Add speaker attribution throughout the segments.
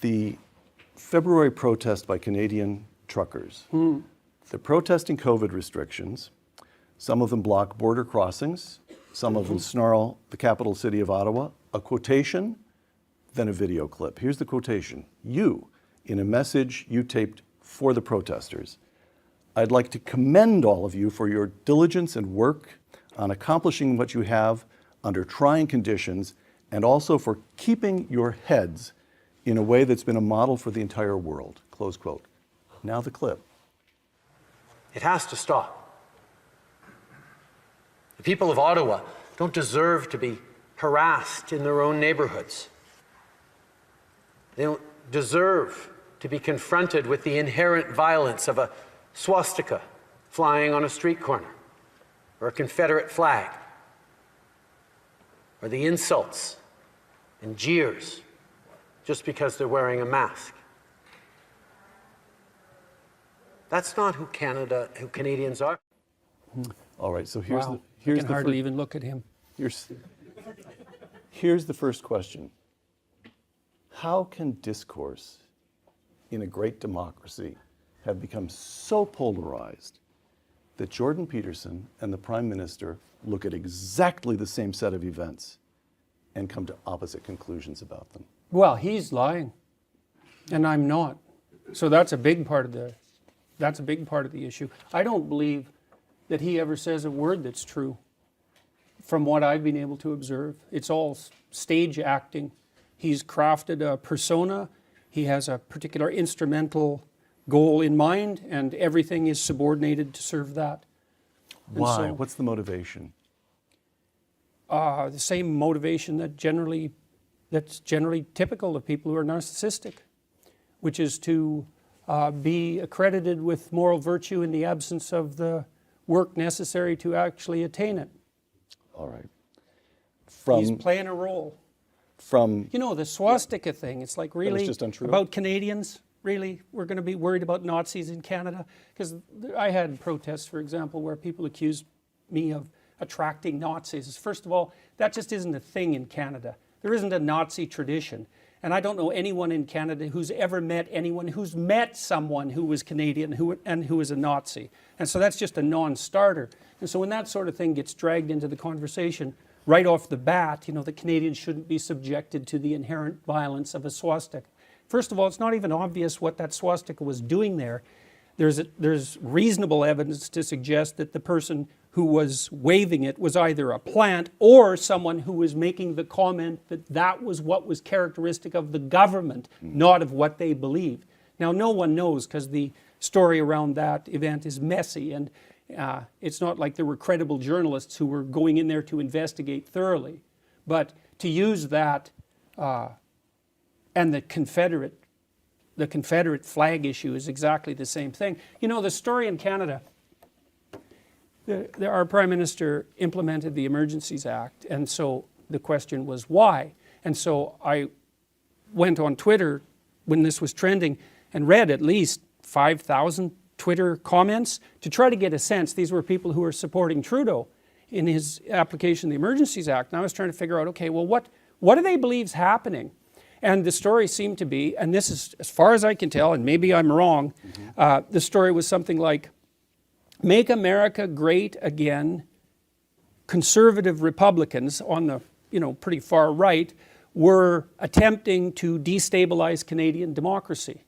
Speaker 1: The February protest by Canadian truckers. They're protesting COVID restrictions. Some of them block border crossings. Some of them snarl the capital city of Ottawa. A quotation, then a video clip. Here's the quotation. You, in a message you taped for the protesters, I'd like to commend all of you for your diligence and work on accomplishing what you have under trying conditions, and also for keeping your heads in a way that's been a model for the entire world, close quote. Now the clip.
Speaker 2: It has to stop. The people of Ottawa don't deserve to be harassed in their own neighborhoods. They don't deserve to be confronted with the inherent violence of a swastika flying on a street corner, or a Confederate flag, or the insults and jeers just because they're wearing a mask. That's not who Canadians are.
Speaker 1: All right, so
Speaker 3: I can hardly even look at him.
Speaker 1: Here's the first question. How can discourse in a great democracy have become so polarized that Jordan Peterson and the Prime Minister look at exactly the same set of events and come to opposite conclusions about them?
Speaker 3: Well, he's lying, and I'm not. So that's a big part of the issue. I don't believe that he ever says a word that's true. From what I've been able to observe, it's all stage acting. He's crafted a persona. He has a particular instrumental goal in mind, and everything is subordinated to serve that.
Speaker 1: Why?
Speaker 3: So,
Speaker 1: what's the motivation?
Speaker 3: The same motivation that's generally typical of people who are narcissistic, which is to be accredited with moral virtue in the absence of the work necessary to actually attain it.
Speaker 1: All right.
Speaker 3: He's playing a role. You know, the swastika thing, it's like really
Speaker 1: just untrue.
Speaker 3: About Canadians. Really, we're going to be worried about Nazis in Canada? Because I had protests, for example, where people accused me of attracting Nazis. First of all, that just isn't a thing in Canada. There isn't a Nazi tradition. And I don't know anyone in Canada who's ever met anyone who's met someone who was Canadian and who was a Nazi. And so that's just a non-starter. And so when that sort of thing gets dragged into the conversation, right off the bat, you know, the Canadians shouldn't be subjected to the inherent violence of a swastika. First of all, it's not even obvious what that swastika was doing there. There's reasonable evidence to suggest that the person who was waving it was either a plant or someone who was making the comment that that was what was characteristic of the government, not of what they believed. Now, no one knows, because the story around that event is messy, and it's not like there were credible journalists who were going in there to investigate thoroughly. But to use that and the Confederate flag issue is exactly the same thing. You know, the story in Canada, our Prime Minister implemented the Emergencies Act, and so the question was why? And so I went on Twitter when this was trending and read at least 5,000 Twitter comments to try to get a sense. These were people who were supporting Trudeau in his application of the Emergencies Act. And I was trying to figure out, okay, well, what do they believe is happening? And the story seemed to be, and this is as far as I can tell, and maybe I'm wrong, the story was something like, "Make America Great Again." Conservative Republicans on the, pretty far right were attempting to destabilize Canadian democracy.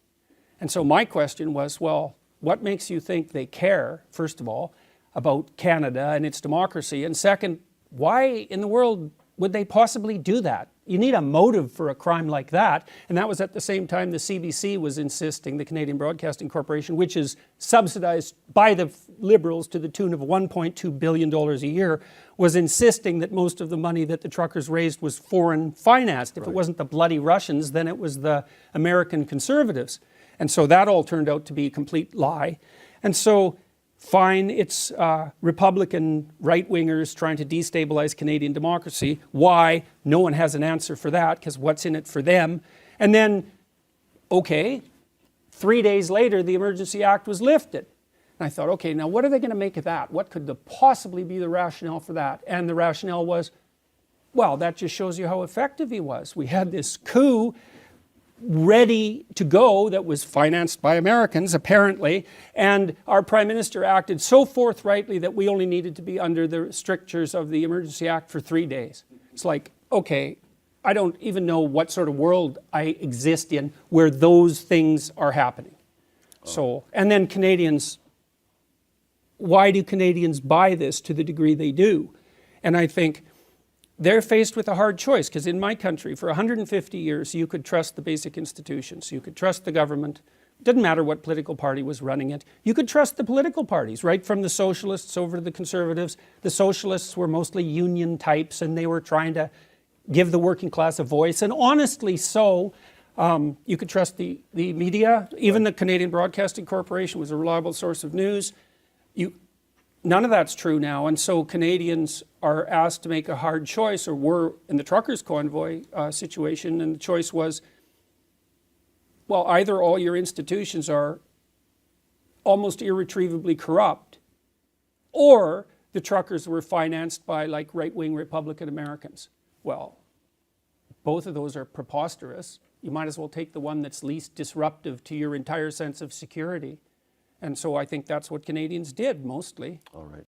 Speaker 3: And so my question was, well, what makes you think they care, first of all, about Canada and its democracy? And second, why in the world would they possibly do that? You need a motive for a crime like that. And that was at the same time the CBC was insisting, the Canadian Broadcasting Corporation, which is subsidized by the Liberals to the tune of $1.2 billion a year, was insisting that most of the money that the truckers raised was foreign financed. If it wasn't the bloody Russians, then it was the American conservatives. And so that all turned out to be a complete lie. And so fine, it's Republican right-wingers trying to destabilize Canadian democracy. Why? No one has an answer for that, because what's in it for them? And then, okay, 3 days later, the Emergency Act was lifted. And I thought, okay, now what are they going to make of that? What could possibly be the rationale for that? And the rationale was, well, that just shows you how effective he was. We had this coup. ready to go that was financed by Americans, apparently, and our Prime Minister acted so forthrightly that we only needed to be under the strictures of the Emergency Act for 3 days. It's like, okay, I don't even know what sort of world I exist in where those things are happening. So, and then Canadians, why do Canadians buy this to the degree they do? And I think they're faced with a hard choice, because in my country, for 150 years, you could trust the basic institutions. You could trust the government. It didn't matter what political party was running it. You could trust the political parties, right from the socialists over to the conservatives. The socialists were mostly union types, and they were trying to give the working class a voice, and honestly so. You could trust the media. Even the Canadian Broadcasting Corporation was a reliable source of news. None of that's true now, and so Canadians are asked to make a hard choice, or were in the truckers' convoy situation, and the choice was, well, either all your institutions are almost irretrievably corrupt, or the truckers were financed by like right-wing Republican Americans. Well, both of those are preposterous. You might as well take the one that's least disruptive to your entire sense of security. And so I think that's what Canadians did, mostly.
Speaker 1: All right.